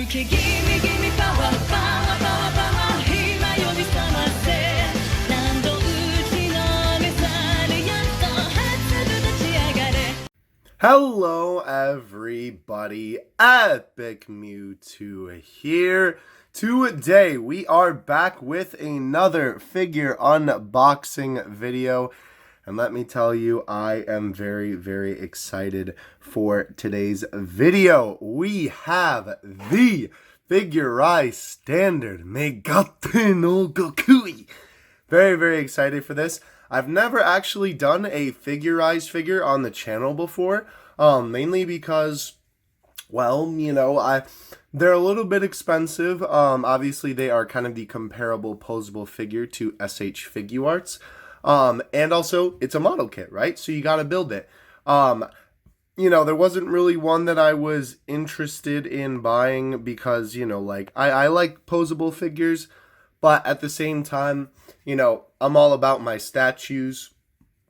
け Gimme gimme power power power power 今呼び覚ませ何度打ちのめされやっと初ぶ立ち上がれ Hello everybody, Epic Mewtwo here. Today we are back with another figure unboxing video. And let me tell you, I am very, very excited for today's video. We have the Figurized Standard Megate no Goku. Very, very excited for this. I've never actually done a Figurized figure on the channel before, mainly because, well, you know, they're a little bit expensive. Obviously, they are kind of the comparable posable figure to SH Figuarts. And also, it's a model kit, right? So you got to build it. You know, there wasn't really one that I was interested in buying because, you know, like, I like posable figures, but at the same time, you know, I'm all about my statues.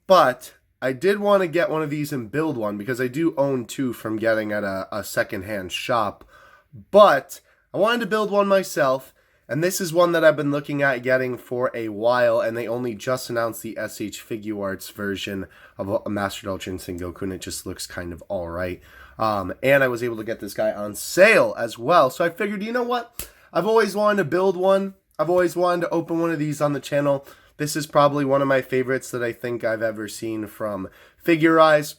But I did want to get one of these and build one because I do own two from getting at a secondhand shop. But I wanted to build one myself. And this is one that I've been looking at getting for a while, and they only just announced the SH Figuarts version of a Mastered Ultra Instinct Goku, and it just looks kind of alright. And I was able to get this guy on sale as well, so I figured, you know what? I've always wanted to build one. I've always wanted to open one of these on the channel. This is probably one of my favorites that I think I've ever seen from Figurized.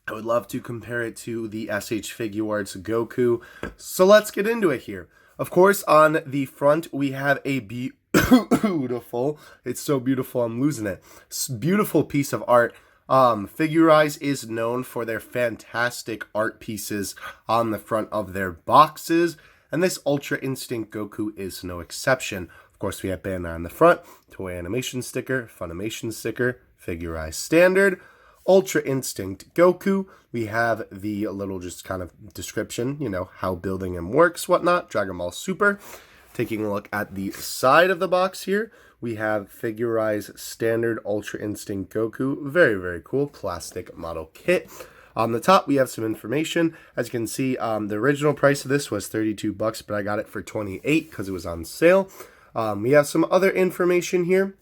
I would love to compare it to the SH Figuarts Goku. So let's get into it here. Of course, on the front, we have a beautiful, it's so beautiful, I'm losing it, beautiful piece of art. Figurized is known for their fantastic art pieces on the front of their boxes, and this Ultra Instinct Goku is no exception. Of course, we have Bandai on the front, Toy Animation sticker, Funimation sticker, Figurized Standard, Ultra Instinct Goku. We have the little just kind of description, you know, how building him works, whatnot. Dragon Ball Super. Taking a look at the side of the box here, we have Figurized Standard Ultra Instinct Goku. Very, very cool plastic model kit. On the top, we have some information. As you can see, the original price of this was $32, but I got it for $28 because it was on sale. We have some other information here.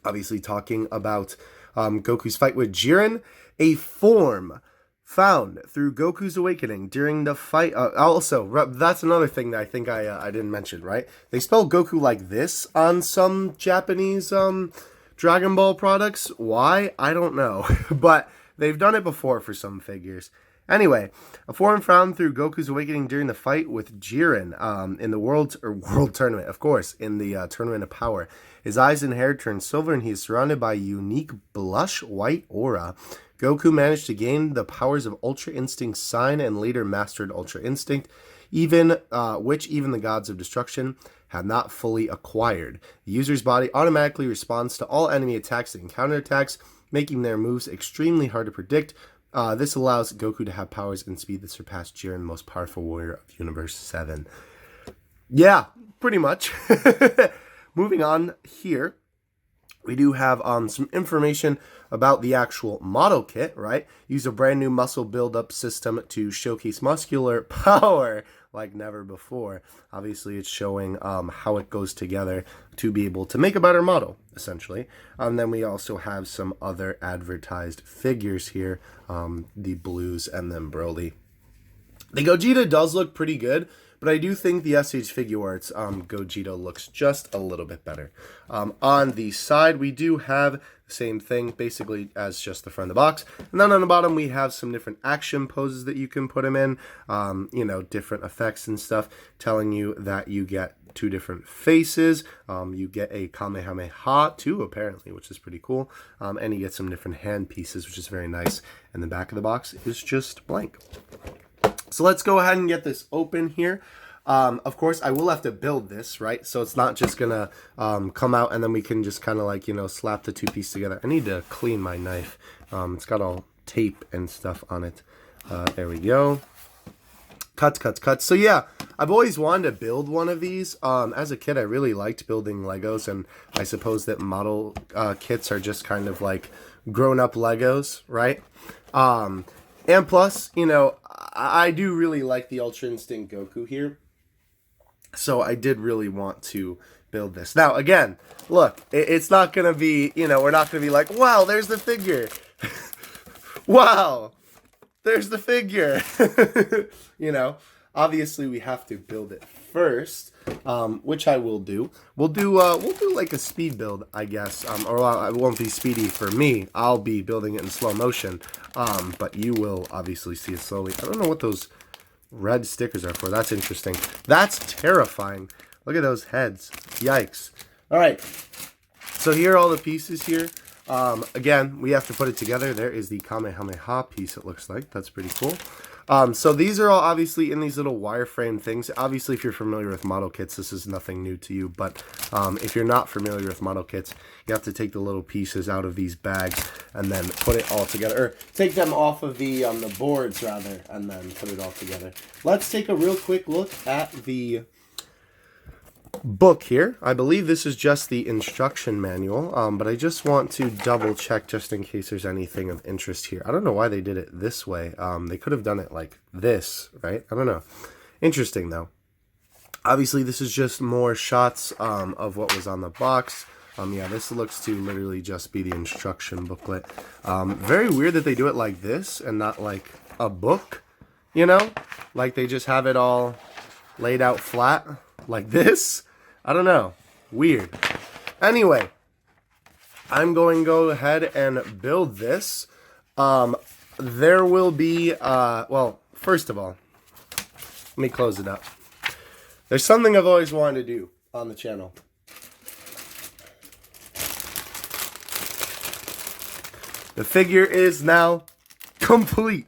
Obviously talking about Goku's fight with Jiren, a form found through Goku's awakening during the fight. Also, that's another thing that I think I didn't mention, right? They spell Goku like this on some Japanese Dragon Ball products. Why? I don't know. But they've done it before for some figures. Anyway, a form found through Goku's awakening during the fight with Jiren in the world tournament, of course, in the Tournament of Power. His eyes and hair turn silver, and he is surrounded by a unique blush white aura. Goku managed to gain the powers of Ultra Instinct Sign and later mastered Ultra Instinct, which even the gods of destruction have not fully acquired. The user's body automatically responds to all enemy attacks and counterattacks, making their moves extremely hard to predict. This allows Goku to have powers and speed that surpass Jiren, most powerful warrior of Universe 7. Yeah, pretty much. Moving on here, we do have some information about the actual model kit, right? Use a brand new muscle build-up system to showcase muscular power like never before. Obviously, it's showing how it goes together to be able to make a better model, essentially. And then we also have some other advertised figures here, the Blues and then Broly. The Gogeta does look pretty good, but I do think the SH Figuarts Gogeta looks just a little bit better. On the side, we do have the same thing, basically, as just the front of the box. And then on the bottom, we have some different action poses that you can put him in. You know, different effects and stuff, telling you that you get two different faces. You get a Kamehameha too, apparently, which is pretty cool. And you get some different hand pieces, which is very nice. And the back of the box is just blank. So let's go ahead and get this open here. Of course, I will have to build this, right? So it's not just gonna come out and then we can just kind of like, you know, slap the two pieces together. I need to clean my knife. It's got all tape and stuff on it. There we go. Cuts. So yeah, I've always wanted to build one of these. As a kid, I really liked building Legos, and I suppose that model kits are just kind of like grown-up Legos, right? And plus, you know, I do really like the Ultra Instinct Goku here. So I did really want to build this. Now, again, look, it's not going to be, you know, we're not going to be like, wow, there's the figure. Wow, there's the figure. You know, obviously we have to build it first, which I will do. We'll do like a speed build, I guess. Or it won't be speedy for me. I'll be building it in slow motion. But you will obviously see it slowly. I don't know what those red stickers are for. That's interesting. That's terrifying. Look at those heads. Yikes. All right. So here are all the pieces here. Again, we have to put it together. There is the Kamehameha piece, it looks like. That's pretty cool. So these are all obviously in these little wireframe things. Obviously, if you're familiar with model kits, this is nothing new to you. But if you're not familiar with model kits, you have to take the little pieces out of these bags and then put it all together. Or take them off of the boards, rather, and then put it all together. Let's take a real quick look at the book here. I believe this is just the instruction manual, but I just want to double check just in case there's anything of interest here. I don't know why they did it this way. They could have done it like this, right? I don't know. Interesting though. Obviously this is just more shots of what was on the box. Yeah, this looks to literally just be the instruction booklet. Very weird that they do it like this and not like a book, you know? Like they just have it all laid out flat like this. I don't know. Weird. Anyway, I'm going to go ahead and build this. There will be, well, first of all, let me close it up. There's something I've always wanted to do on the channel. The figure is now complete.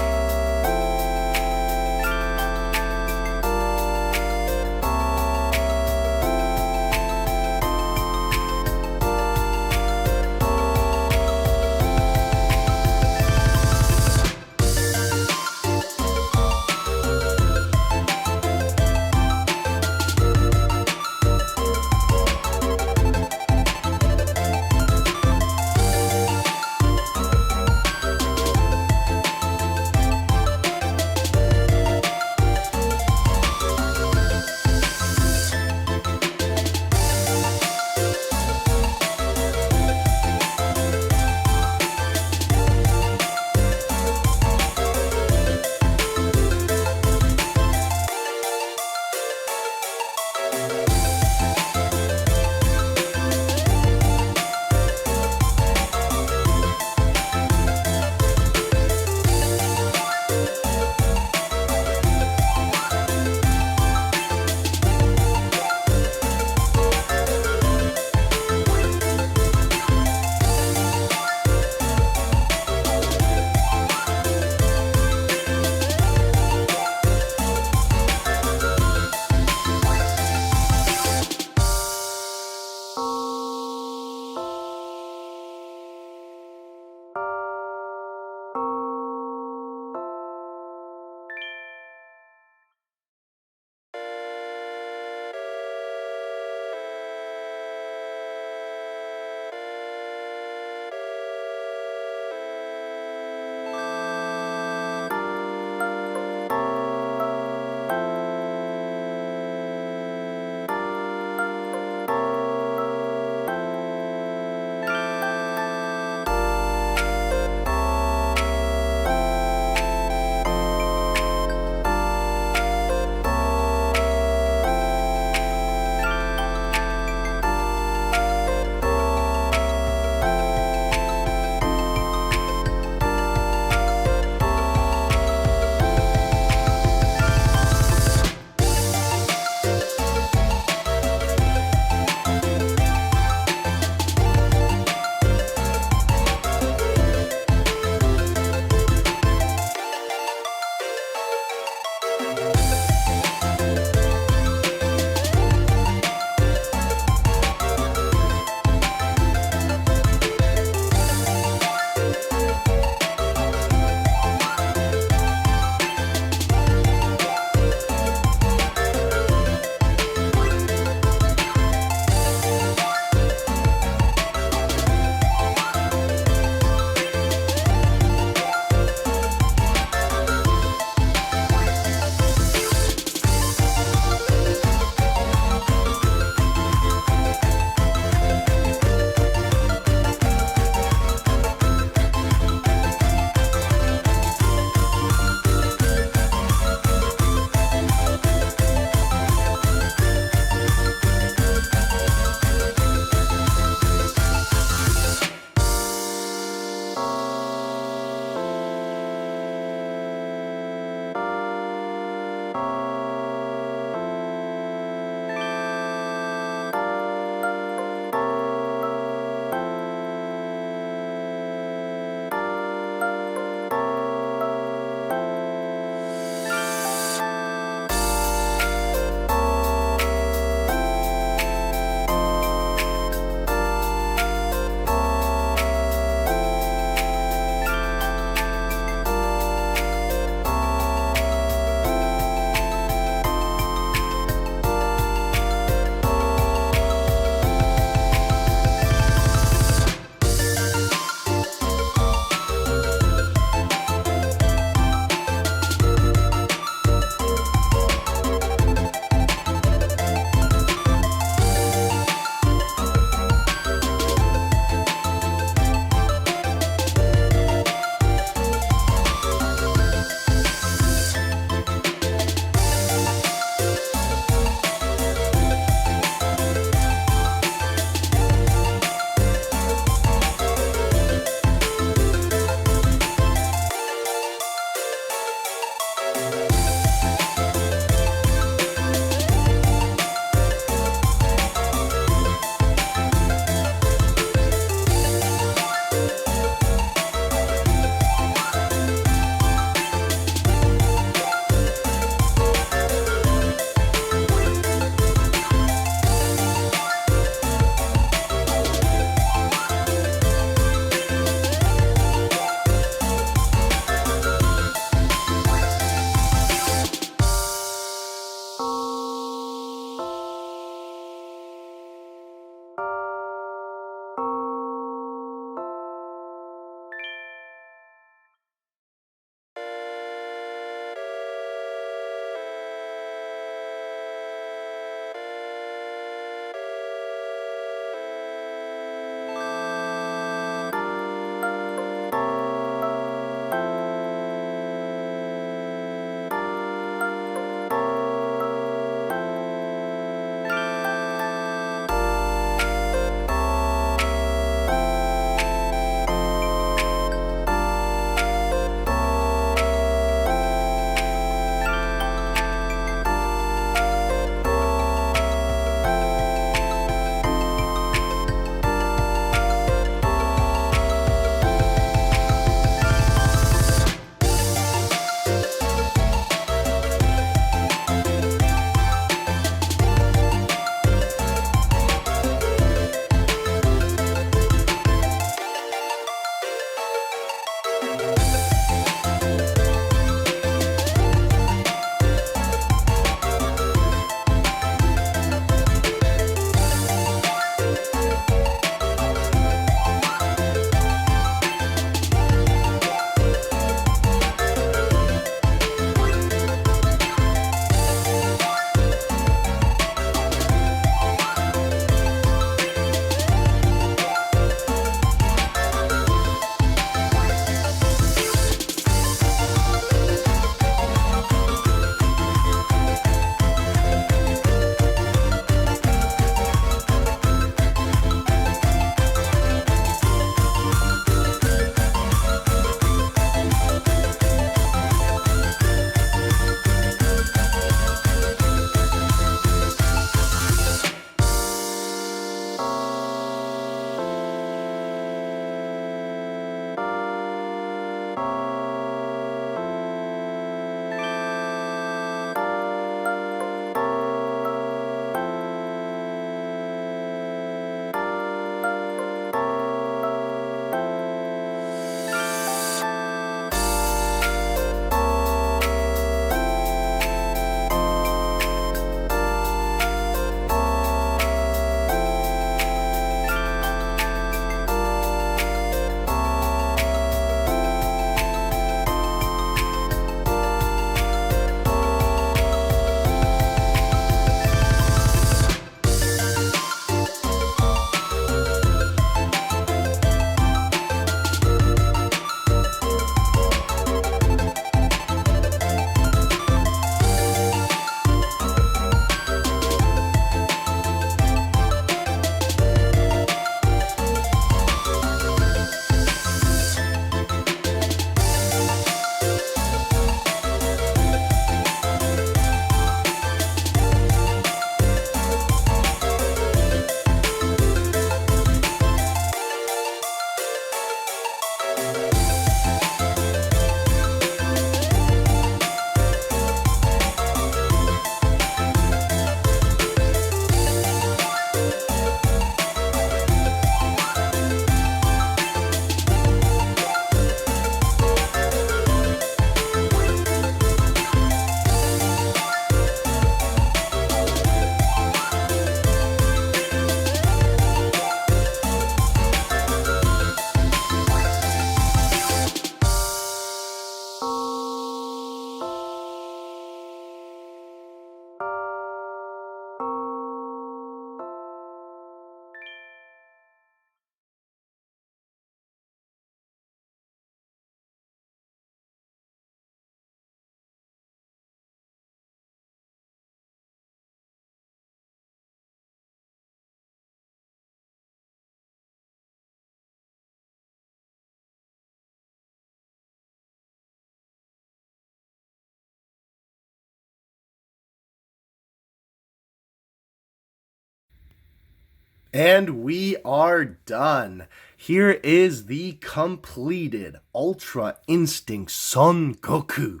And we are done. Here is the completed Ultra Instinct Son Goku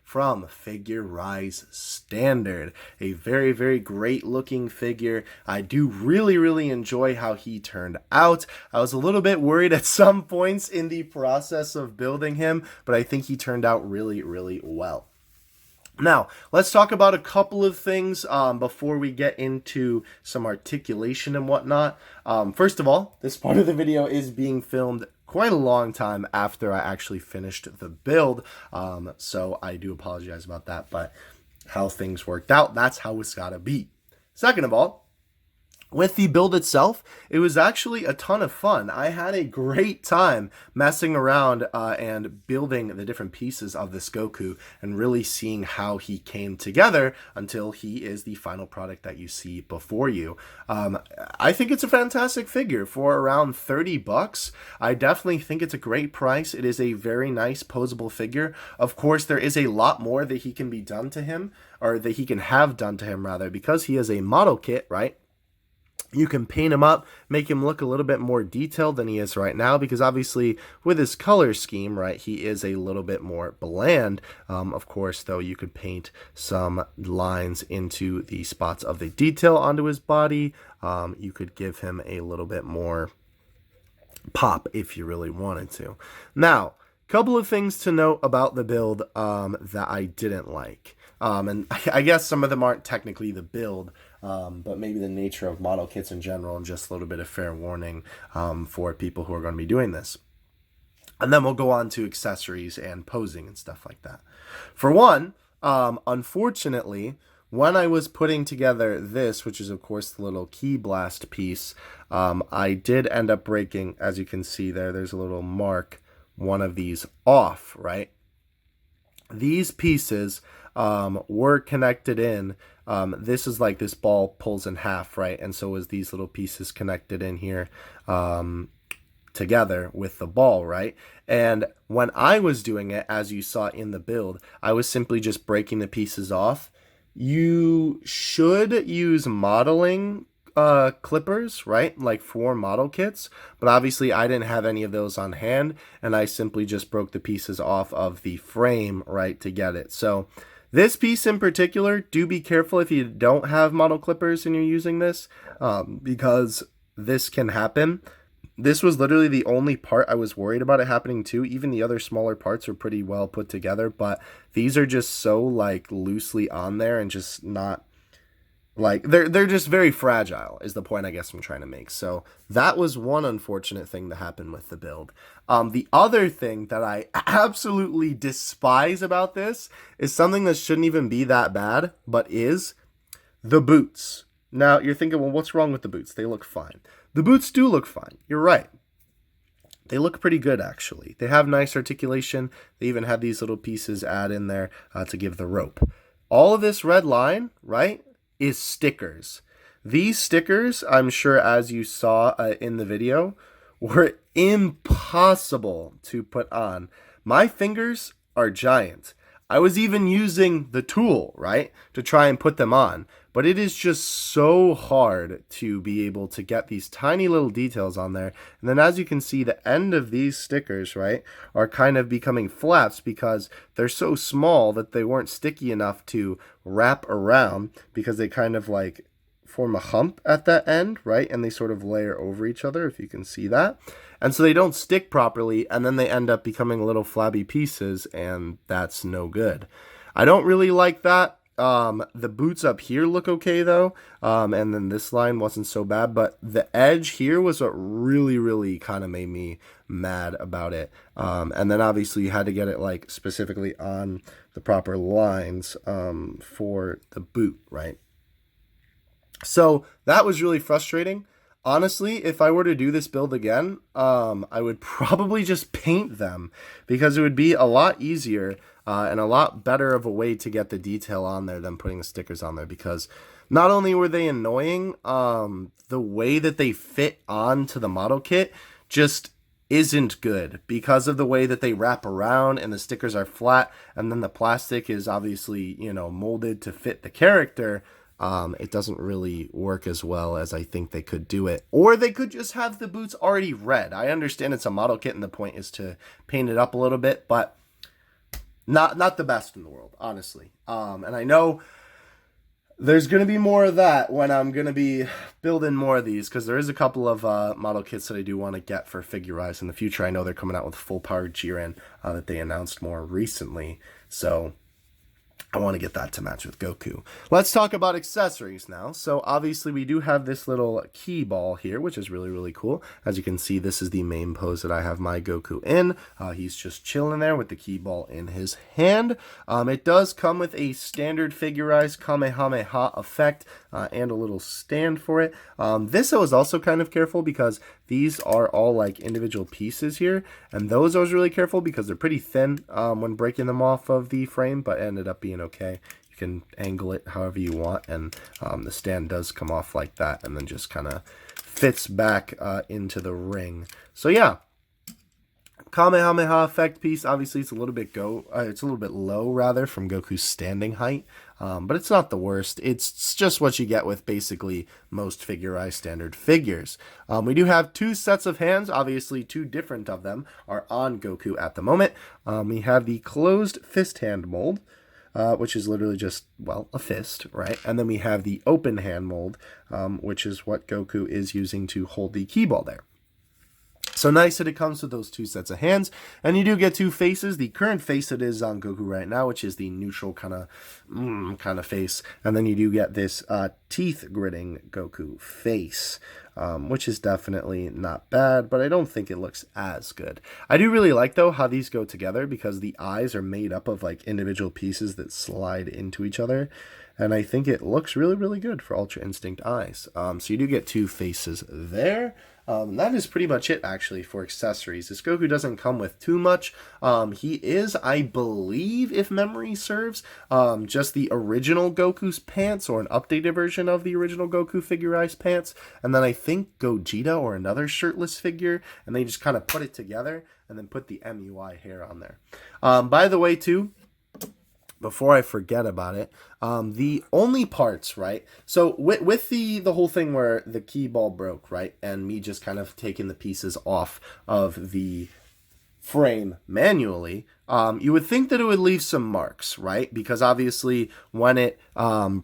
from Figure Rise Standard. A very, very great looking figure. I do really enjoy how he turned out. I was a little bit worried at some points in the process of building him, but I think he turned out really well. Now, let's talk about a couple of things before we get into some articulation and whatnot. First of all, this part of the video is being filmed quite a long time after I actually finished the build, so I do apologize about that, but how things worked out, that's how it's gotta be. Second of all, with the build itself, it was actually a ton of fun. I had a great time messing around and building the different pieces of this Goku and really seeing how he came together until he is the final product that you see before you. I think it's a fantastic figure for around 30 bucks. I definitely think it's a great price. It is a very nice posable figure. Of course, there is a lot more that he can be done to him, or that he can have done to him rather, because he is a model kit, right? You can paint him up, make him look a little bit more detailed than he is right now, because obviously with his color scheme, right, he is a little bit more bland. Of course, though, you could paint some lines into the spots of the detail onto his body. You could give him a little bit more pop if you really wanted to. Now, couple of things to note about the build that I didn't like. And I guess some of them aren't technically the build, but maybe the nature of model kits in general, and just a little bit of fair warning for people who are going to be doing this. And then we'll go on to accessories and posing and stuff like that. For one, unfortunately, when I was putting together this, which is of course the little key blast piece, I did end up breaking, as you can see there's a little mark, one of these off, right? These pieces were connected in. This is like this ball pulls in half, right? And so is these little pieces connected in here together with the ball, right? And when I was doing it, as you saw in the build, I was simply just breaking the pieces off. You should use modeling clippers, right, like for model kits, but obviously I didn't have any of those on hand, and I simply just broke the pieces off of the frame, right, to get it. So this piece in particular, do be careful if you don't have model clippers and you're using this, because this can happen. This was literally the only part I was worried about it happening to. Even the other smaller parts are pretty well put together, but these are just so like loosely on there and just not like, they're just very fragile is the point I guess I'm trying to make. So that was one unfortunate thing that happened with the build. The other thing that I absolutely despise about this is something that shouldn't even be that bad, but is the boots. Now you're thinking, well, what's wrong with the boots? They look fine. The boots do look fine. You're right. They look pretty good, actually. They have nice articulation. They even have these little pieces add in there to give the rope. All of this red line, right, is stickers. These stickers, I'm sure as you saw in the video, were impossible to put on. My fingers are giant. I was even using the tool, right, to try and put them on. But it is just so hard to be able to get these tiny little details on there. And then as you can see, the end of these stickers, right, are kind of becoming flaps because they're so small that they weren't sticky enough to wrap around, because they kind of like form a hump at that end, right? And they sort of layer over each other, if you can see that. And so they don't stick properly, and then they end up becoming little flabby pieces, and that's no good. I don't really like that. The boots up here look okay though, and then this line wasn't so bad, but the edge here was what really kind of made me mad about it. And then obviously you had to get it like specifically on the proper lines for the boot, right? So that was really frustrating. Honestly, if I were to do this build again, I would probably just paint them, because it would be a lot easier and a lot better of a way to get the detail on there than putting the stickers on there, because not only were they annoying, the way that they fit onto the model kit just isn't good because of the way that they wrap around and the stickers are flat, and then the plastic is obviously, you know, molded to fit the character. it doesn't really work as well as I think they could do it. Or they could just have the boots already red. I understand it's a model kit and the point is to paint it up a little bit, but not the best in the world, honestly. And I know there's going to be more of that when I'm going to be building more of these, because there is a couple of model kits that I do want to get for Figure-Rise in the future. I know they're coming out with full-powered Jiren that they announced more recently, so I want to get that to match with Goku. Let's talk about accessories now. So obviously we do have this little key ball here, which is really, really cool. As you can see, this is the main pose that I have my Goku in. He's just chilling there with the key ball in his hand. It does come with a standard Figure-Rise Kamehameha effect and a little stand for it. This I was also kind of careful because these are all like individual pieces here, and those I was really careful because they're pretty thin when breaking them off of the frame, but it ended up being okay. You can angle it however you want, and the stand does come off like that and then just kind of fits back into the ring. So yeah, Kamehameha effect piece. Obviously it's a little bit low rather from Goku's standing height, but it's not the worst. It's just what you get with basically most Figure-Rise standard figures. We do have two sets of hands. Obviously two different of them are on Goku at the moment. We have the closed fist hand mold, which is literally just, well, a fist, right? And then we have the open hand mold, which is what Goku is using to hold the key ball there. So nice that it comes with those two sets of hands, and you do get two faces. The current face that is on Goku right now, which is the neutral kind of face, and then you do get this teeth gritting Goku face, which is definitely not bad, but I don't think it looks as good. I do really like though how these go together because the eyes are made up of like individual pieces that slide into each other, and I think it looks really, really good for Ultra Instinct eyes. So you do get two faces there. That is pretty much it actually for accessories. This Goku doesn't come with too much. He is, I believe, if memory serves, just the original Goku's pants or an updated version of the original Goku Figure-Rise pants. And then I think Gogeta or another shirtless figure, and they just kind of put it together and then put the MUI hair on there. By the way, too, before I forget about it, the only parts, right? So with the whole thing where the key ball broke, right? And me just kind of taking the pieces off of the frame manually, you would think that it would leave some marks, right? Because obviously when it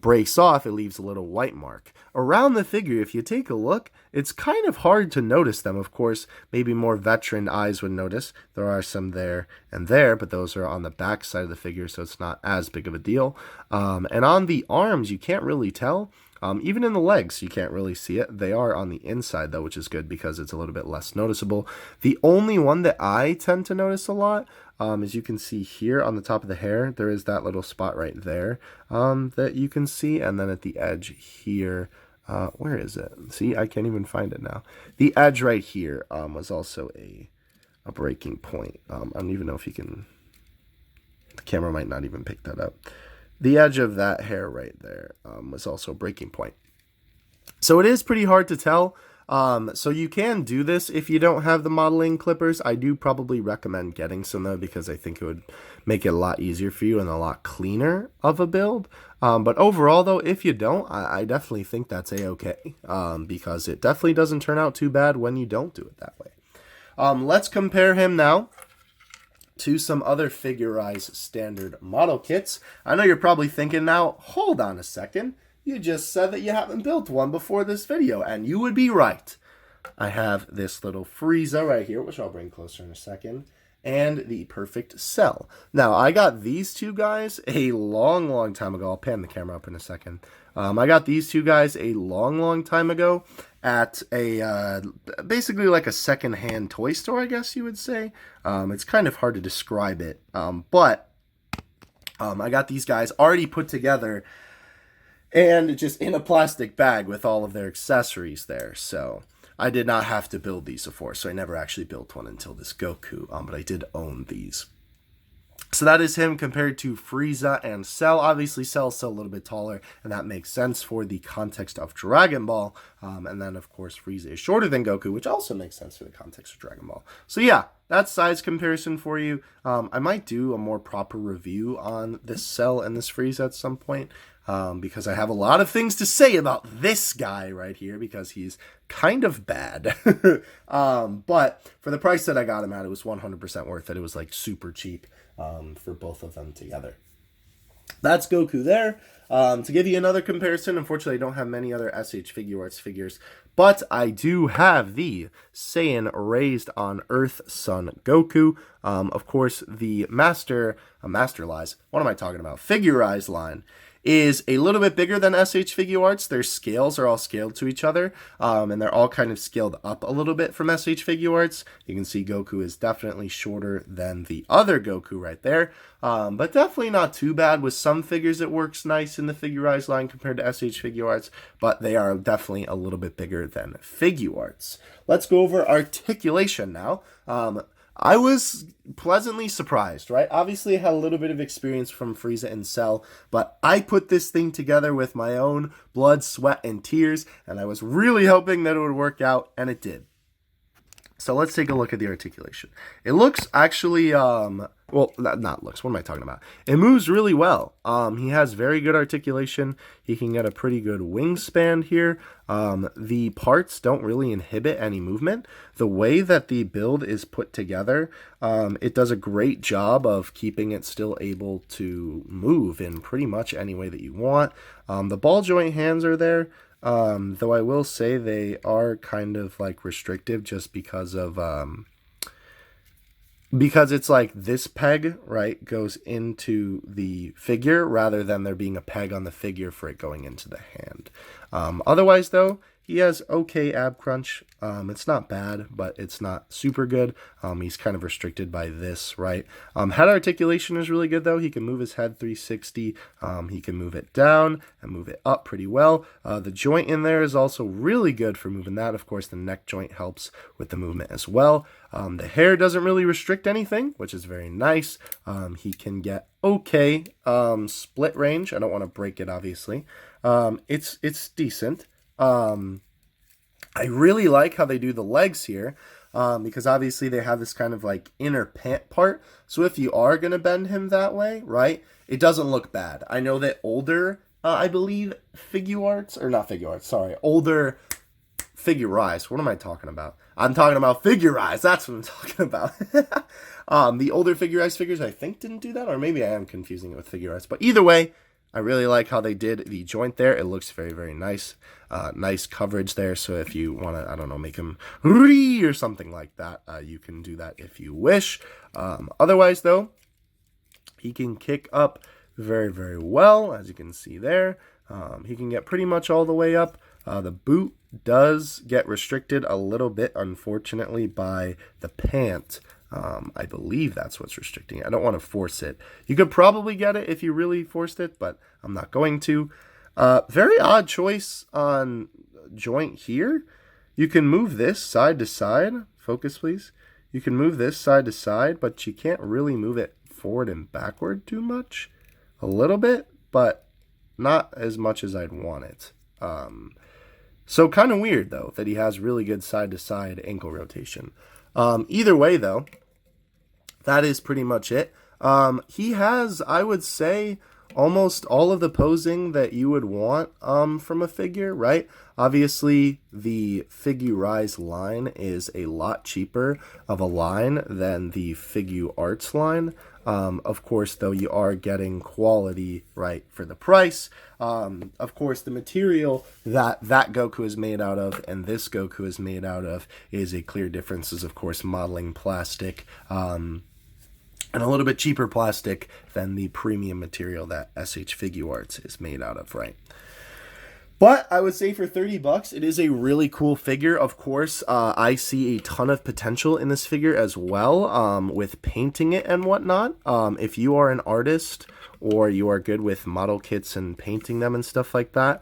breaks off, it leaves a little white mark. Around the figure, if you take a look, it's kind of hard to notice them. Of course, maybe more veteran eyes would notice. There are some there and there, but those are on the back side of the figure, so it's not as big of a deal. And on the arms, you can't really tell. Even in the legs, you can't really see it. They are on the inside, though, which is good because it's a little bit less noticeable. The only one that I tend to notice a lot, as you can see here on the top of the hair, there is that little spot right there that you can see. And then at the edge here, where is it? See, I can't even find it now. The edge right here was also a breaking point. I don't even know if you can... The camera might not even pick that up. The edge of that hair right there was also a breaking point. So it is pretty hard to tell. So you can do this if you don't have the modeling clippers. I do probably recommend getting some though, because I think it would make it a lot easier for you and a lot cleaner of a build. But overall though, if you don't, I definitely think that's a-okay, because it definitely doesn't turn out too bad when you don't do it that way. Let's compare him now to some other Figure-Rise standard model kits. I know you're probably thinking now, hold on a second, you just said that you haven't built one before this video, and you would be right. I have this little Frieza right here, which I'll bring closer in a second, and the Perfect Cell. Now, I got these two guys a long time ago. I'll pan the camera up in a second. I got these two guys a long time ago at a basically like a secondhand toy store, I guess you would say. It's kind of hard to describe it, but I got these guys already put together and just in a plastic bag with all of their accessories there. So I did not have to build these before, so I never actually built one until this Goku, but I did own these. So that is him compared to Frieza and Cell. Obviously, Cell's still a little bit taller, and that makes sense for the context of Dragon Ball. And then, of course, Frieza is shorter than Goku, which also makes sense for the context of Dragon Ball. So yeah, that's size comparison for you. I might do a more proper review on this Cell and this Frieza at some point. because I have a lot of things to say about this guy right here because he's kind of bad. But for the price that I got him at, it was 100% worth it. It was like super cheap for both of them together. That's Goku there. To give you another comparison, unfortunately, I don't have many other SH Figuarts figures, but I do have the Saiyan Raised on Earth Son Goku. Of course, the Master Lies, what am I talking about? Figurized line is a little bit bigger than SH Figuarts. Their scales are all scaled to each other, and they're all kind of scaled up a little bit from SH Figuarts. You can see Goku is definitely shorter than the other Goku right there, but definitely not too bad. With some figures it works nice in the Figurized line compared to SH Figuarts, but they are definitely a little bit bigger than Figuarts. Let's go over articulation now. I was pleasantly surprised, right? Obviously, I had a little bit of experience from Frieza and Cell, but I put this thing together with my own blood, sweat, and tears, and I was really hoping that it would work out, and it did. So let's take a look at the articulation. It looks actually, well, not looks, what am I talking about? It moves really well. He has very good articulation. He can get a pretty good wingspan here. The parts don't really inhibit any movement. The way that the build is put together, it does a great job of keeping it still able to move in pretty much any way that you want. The ball joint hands are there. Though I will say they are kind of like restrictive just because of because it's like this peg, right, goes into the figure rather than there being a peg on the figure for it going into the hand. Otherwise though, he has okay ab crunch. It's not bad, but it's not super good. He's kind of restricted by this, right? Head articulation is really good, though. He can move his head 360. He can move it down and move it up pretty well. The joint in there is also really good for moving that. Of course, the neck joint helps with the movement as well. The hair doesn't really restrict anything, which is very nice. He can get okay split range. I don't want to break it, obviously. It's decent. I really like how they do the legs here, because obviously they have this kind of like inner pant part. So if you are going to bend him that way, right, it doesn't look bad. I know that older, I believe, older Figurized. What am I talking about? I'm talking about Figurized. That's what I'm talking about. The older Figurized figures, I think, didn't do that, or maybe I am confusing it with Figurized. But either way, I really like how they did the joint there. It looks very, very nice. Nice coverage there. So if you want to, I don't know, make him or something like that, you can do that if you wish. Otherwise, though, he can kick up very, very well, as you can see there. He can get pretty much all the way up. The boot does get restricted a little bit, unfortunately, by the pant. I believe that's what's restricting it. I don't want to force it. You could probably get it if you really forced it, but I'm not going to. Very odd choice on joint here. You can move this side to side. Focus, please. You can move this side to side, but you can't really move it forward and backward too much. A little bit, but not as much as I'd want it. So kind of weird, though, that he has really good side-to-side ankle rotation. Either way, though, that is pretty much it. He has, I would say, almost all of the posing that you would want from a figure, right? Obviously, the Figurized line is a lot cheaper of a line than the Figuarts line. Of course, though, you are getting quality, right, for the price. Of course, the material that Goku is made out of and this Goku is made out of is a clear difference. Is, of course, modeling plastic, and a little bit cheaper plastic than the premium material that SH Figuarts is made out of, right? But I would say for $30, it is a really cool figure. Of course, I see a ton of potential in this figure as well, with painting it and whatnot. If you are an artist or you are good with model kits and painting them and stuff like that,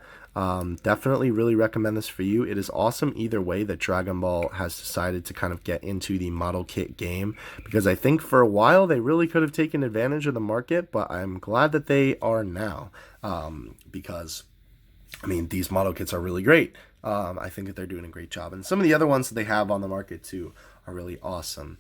definitely really recommend this for you. It is awesome either way that Dragon Ball has decided to kind of get into the model kit game, because I think for a while they really could have taken advantage of the market, but I'm glad that they are now, because I mean, these model kits are really great. I think that they're doing a great job. And some of the other ones that they have on the market, too, are really awesome.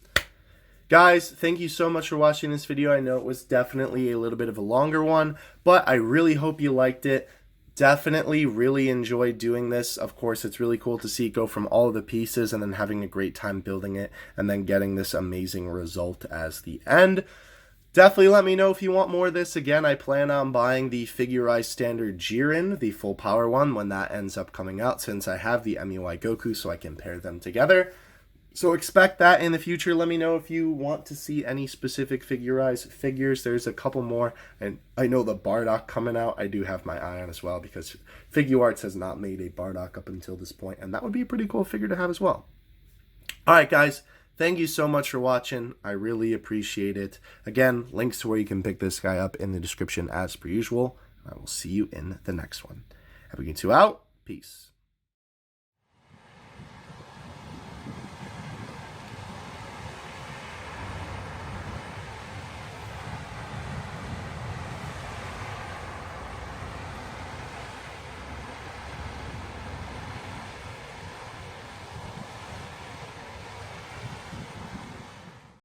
Guys, thank you so much for watching this video. I know it was definitely a little bit of a longer one, but I really hope you liked it. Definitely really enjoyed doing this. Of course, it's really cool to see it go from all of the pieces and then having a great time building it and then getting this amazing result as the end. Definitely let me know if you want more of this. Again, I plan on buying the Figurized Standard Jiren, the full power one, when that ends up coming out, since I have the MUI Goku, so I can pair them together. So expect that in the future. Let me know if you want to see any specific Figurized figures. There's a couple more, and I know the Bardock coming out, I do have my eye on as well, because Figuarts has not made a Bardock up until this point, and that would be a pretty cool figure to have as well. Alright guys, thank you so much for watching. I really appreciate it. Again, links to where you can pick this guy up in the description as per usual. I will see you in the next one. Have a good 2 out. Peace.